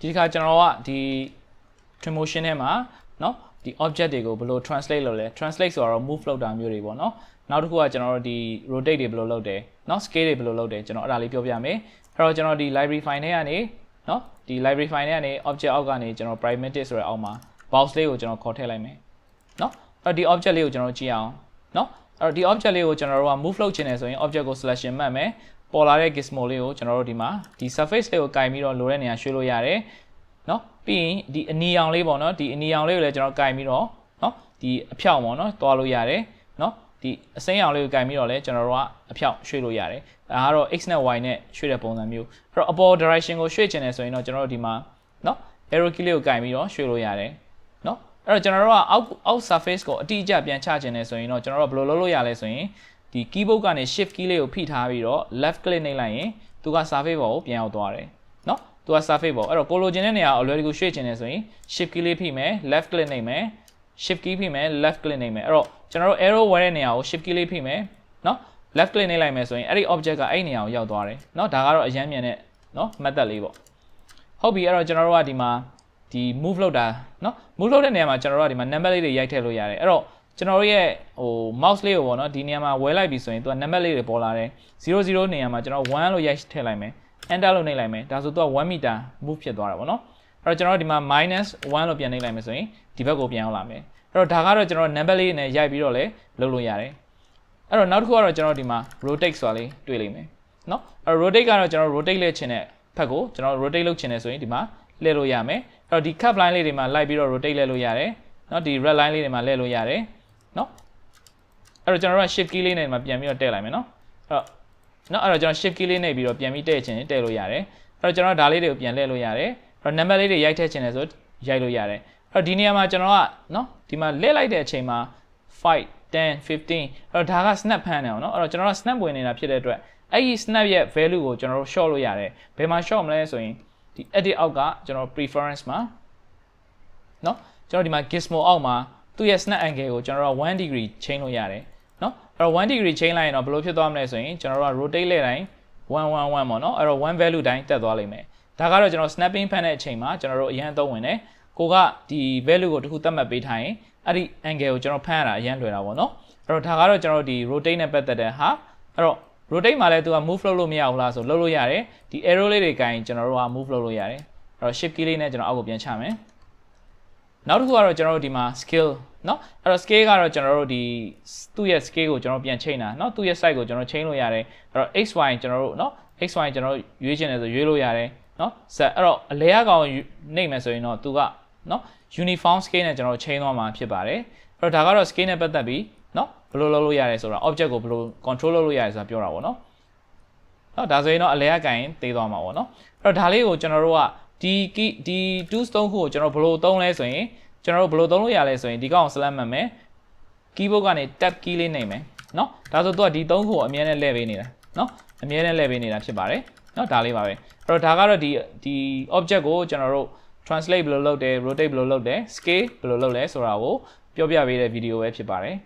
ဒီခါကျွန်တော်ကဒီ Twinmotion ထဲမှာเนาะဒီ object တွေကိုဘယ်လို translate လုပ်လဲ translate ဆိုတော့ move လုပ်တာမျိုးတွေပေါ့เนาะနောက်တစ်ခုကကျွန်တော်တို့ဒီ rotate တွေဘယ်လိုလုပ်တယ်เนาะ scale တွေဘယ်လိုလုပ်တယ်ကျွန်တော်အဲ့ဒါလေးပြောပြမယ်အဲ့တော့ကျွန်တော်ဒီ library file ထဲကနေเนาะဒီ library file ထဲကနေ object အောက်ကနေကျွန်တော် primitive ဆိုတဲ့အောက်မှာ box လေးကိုကျွန်တော်ခေါ်ထည့်လိုက်မယ်เนาะအဲ့တော့ဒီ object လေးကိုကျွန်တော်ကြည့်အောင်เนาะအဲ့တော့ဒီ object လေးကိုကျွန်တော်တို့က move လုပ်ချင်တယ်ဆိုရင် object ကို selection မှတ်မယ်ပေါ်လာတဲ့ gizmo လေးကိုကျွန်တော်တို့ဒီမှာဒီ surface လေးကိုကင်ပြီးတော့လိုတဲ့နေရာရွှေ့လို့ရတယ်เนาะပြီးရင်ဒီအနီရောင်လေးပေါ့เนาะဒီအနီရောင်လေးကိုလည်းကျွန်တော်ကင်ပြီးတော့เนาะဒီအဖြောင့်ပေါ့เนาะတွားလို့ရတယ်เนาะဒီအစိမ်းရောင်လေးကိုကင်ပြီးတော့လည်းကျွန်တော်တို့ကအဖြောင့်ရွှေ့လို့ရတယ်ဒါကတော့ x နဲ့ y နဲ့ရွှေ့တဲ့ပုံစံမျိုးအဲ့တော့အပေါ် direction ကိုရွှေ့ချင်တယ်ဆိုရင်တော့ကျွန်တော်တို့ဒီမှာเนาะ arrow key လေးကိုကင်ပြီးတော့ရွှေ့လို့ရတယ်เนาะအဲ့တော့ကျွန်တော်တို့ကအောက် surface ကိုအတိအကျပြန်ချချင်တယ်ဆိုရင်တော့ကျွန်တော်တို့ဘယ်လိုလုပ်လို့ရလဲဆိုရင်ဒီ keyboard ကနေ shift key လေးကိုဖိထားပြီးတော့ left click နှိပ်လိုက်ရင်သူက surface ပေါ်ကိုပြန်ရောက်သွားတယ်เนาะသူက surface ပေါ်အဲ့တော့ကိုလိုချင်တဲ့နေရာကိုအလွယ်တကူရွှေ့ချင်တယ်ဆိုရင် shift key လေးဖိမယ် left click နှိပ်မယ် shift key ဖိမယ် left click နှိပ်မယ်အဲ့တော့ကျွန်တော်တို့ arrow ဝဲတဲ့နေရာကို shift key လေးဖိမယ်เนาะ left click နှိပ်လိုက်မယ်ဆိုရင်အဲ့ဒီ object ကအဲ့ဒီနေရာကိုရောက်သွားတယ်เนาะဒါကတော့အရန်မြန်တဲ့เนาะ method လေးပေါ့ဟုတ်ပြီအဲ့တော့ကျွန်တော်တို့ကဒီမှာဒီ move လုပ်တာเนาะ move လုပ်တဲ့နေရာမှာကျွန်တော်တို့ကဒီမှာ number လေးတွေရိုက်ထည့်လို့ရတယ်အဲ့တော့ကျွန်တော်တို့ရဲ့ဟို mouse လေးကိုပေါ့နော်ဒီနေရာမှာဝဲလိုက်ပြီဆိုရင်သူက number လေးတွေပေါ်လာတယ်00နေရာမှာကျွန်တော်1လို့ရိုက်ထည့်လိုက်မယ် enter လို့နှိပ်လိုက်မယ်ဒါဆိုသူက1 meter move ဖြစ်သွားတာပေါ့နော်အဲ့တော့ကျွန်တော်တို့ဒီမှာ -1 လို့ပြန်နှိပ်လိုက်မယ်ဆိုရင်ဒီဘက်ကိုပြန်ရောက်လာမယ်အဲ့တော့ဒါကတော့ကျွန်တော် number လေးနဲ့ရိုက်ပြီးတော့လည်းလုပ်လို့ရတယ်အဲ့တော့နောက်တစ်ခုကတော့ကျွန်တော်ဒီမှာ rotate ဆိုတာလေးတွေ့လိမ့်မယ်เนาะအဲ့တော့ rotate ကတော့ကျွန်တော် rotate လုပ်ချင်တဲ့ဘက်ကိုကျွန်တော် rotate လုပ်ချင်တယ်ဆိုရင်ဒီမှာလှည့်လို့ရမယ်အဲ့တော့ဒီ curve line လေးတွေမှာလိုက်ပြီးတော့ rotate လှည့်လို့ရတယ်เนาะဒီ red line လေးတွေမှာလှည့်လို့ရတယ်เนาะအဲ့တော့ကျွန်တော်တို့က shift key လေးနဲ့မှာပြန်ပြီးတော့တက်လိုက်မယ်เนาะအဲ့တော့ကျွန်တော် shift key လေးနဲ့ပြီးတော့ပြန်ပြီးတက်ချင်ရင်တက်လို့ရတယ်အဲ့တော့ကျွန်တော်ဒါလေးတွေကိုပြန်လှည့်လို့ရတယ်အဲ့တော့ number လေးတွေရိုက်ထည့်ချင်တယ်ဆိုရိုက်လို့ရတယ်အဲ့တော့ဒီနေရာမှာကျွန်တော်ကเนาะဒီမှာလှည့်လိုက်တဲ့အချိန်မှာ5 10 15အဲ့တော့ဒါက snap ဖမ်းနေအောင်เนาะအဲ့တော့ကျွန်တော်က snap ဝင်နေတာဖြစ်တဲ့အတွက်အဲ့ဒီ snap ရဲ့ value ကိုကျွန်တော်တို့ short လို့ရတယ်ဘယ်မှာ short မလဲဆိုရင်ဒီ edit အောက်ကကျွန်တော် preference မှာเนาะကျွန်တော်ဒီမှာ gizmo အောက်မှာသူ့ရဲ့ snap angle ကိုကျွန်တော်တို့1 degree change လို့ရတယ်เนาะအဲ့တော့1 degree change လိုက်ရင်တော့ဘယ်လိုဖြစ်သွားမလဲဆိုရင်ကျွန်တော်တို့က rotate လဲတိုင်း111ပေါ့เนาะအဲ့တော့1 value တိုင်းတက်သွားလိမ့်မယ်ဒါကတော့ကျွန်တော် snapping ဖမ်းတဲ့အချိန်မှာကျွန်တော်တို့အရင်အသုံးဝင်တယ်ကိုကဒီ value ကိုတစ်ခုသတ်မှတ်ပေးထားရင်အဲ့ဒီ angle ကိုကျွန်တော်ဖမ်းရတာအရင်လွယ်တာပေါ့เนาะအဲ့တော့ဒါကတော့ကျွန်တော်ဒီ rotate နဲ့ပတ်သက်တဲ့ဟာအဲ့တော့ rotate မှာလည်းသူက move လုပ်လို့မရဘူးလားဆိုလုပ်လို့ရတယ်ဒီ arrow လေးတွေကိုင်ကျွန်တော်တို့က move လုပ်လို့ရတယ်အဲ့တော့ shift key လေးနဲ့ကျွန်တော်အောက်ကိုပြန်ချမယ်နောက်တစ်ခုကတော့ကျွန်တော်တို့ဒီမှာ scale เนาะအဲ့တော့ scale ကတော့ကျွန်တော်တို့ဒီသူ့ရဲ့ scale ကိုကျွန်တော်ပြန်ချိန်တာเนาะသူ့ရဲ့ size ကိုကျွန်တော်ချိန်လို့ရတယ်အဲ့တော့ xy ကျွန်တော်တို့เนาะ xy ကျွန်တော်ရွေးချင်တယ်ဆိုရွေးလို့ရတယ်เนาะဆက်အဲ့တော့အလဲအကောင်နှိပ်မယ်ဆိုရင်တော့သူကเนาะ uniform scale နဲ့ကျွန်တော်ချိန်သွားမှာဖြစ်ပါတယ်အဲ့တော့ဒါကတော့ scale နဲ့ပတ်သက်ပြီးเนาะဘယ်လိုလုပ်လို့ရတယ်ဆိုတာ object ကိုဘယ်လို control လုပ်လို့ရတယ်ဆိုတာပြောတာပေါ့เนาะဒါဆိုရင်တော့အလဲအကင်သေးသွားမှာပေါ့เนาะအဲ့တော့ဒါလေးကိုကျွန်တော်တို့ကဒီ tools သုံးခုကိုကျွန်တော်ဘယ်လိုသုံးလဲဆိုရင်ကျွန်တော်တို့ဘယ်လိုသုံးလို့ရလဲဆိုရင်ဒီကောင် select မှတ်မယ် keyboard ကနေ tab key လေးနှိပ်မယ်เนาะဒါဆိုသူကဒီသုံးခုကိုအမြဲတမ်းလှည့်ပေးနေတာเนาะအမြဲတမ်းလှည့်ပေးနေတာဖြစ်ပါတယ်เนาะဒါလေးပါပဲအဲ့တော့ဒါကတော့ဒီ object ကိုကျွန်တော်တို့ translate ဘယ်လိုလုပ်တယ် rotate ဘယ်လိုလုပ်တယ် scale ဘယ်လိုလုပ်လဲဆိုတာကိုပြောပြပေးတဲ့ဗီဒီယိုပဲဖြစ်ပါတယ်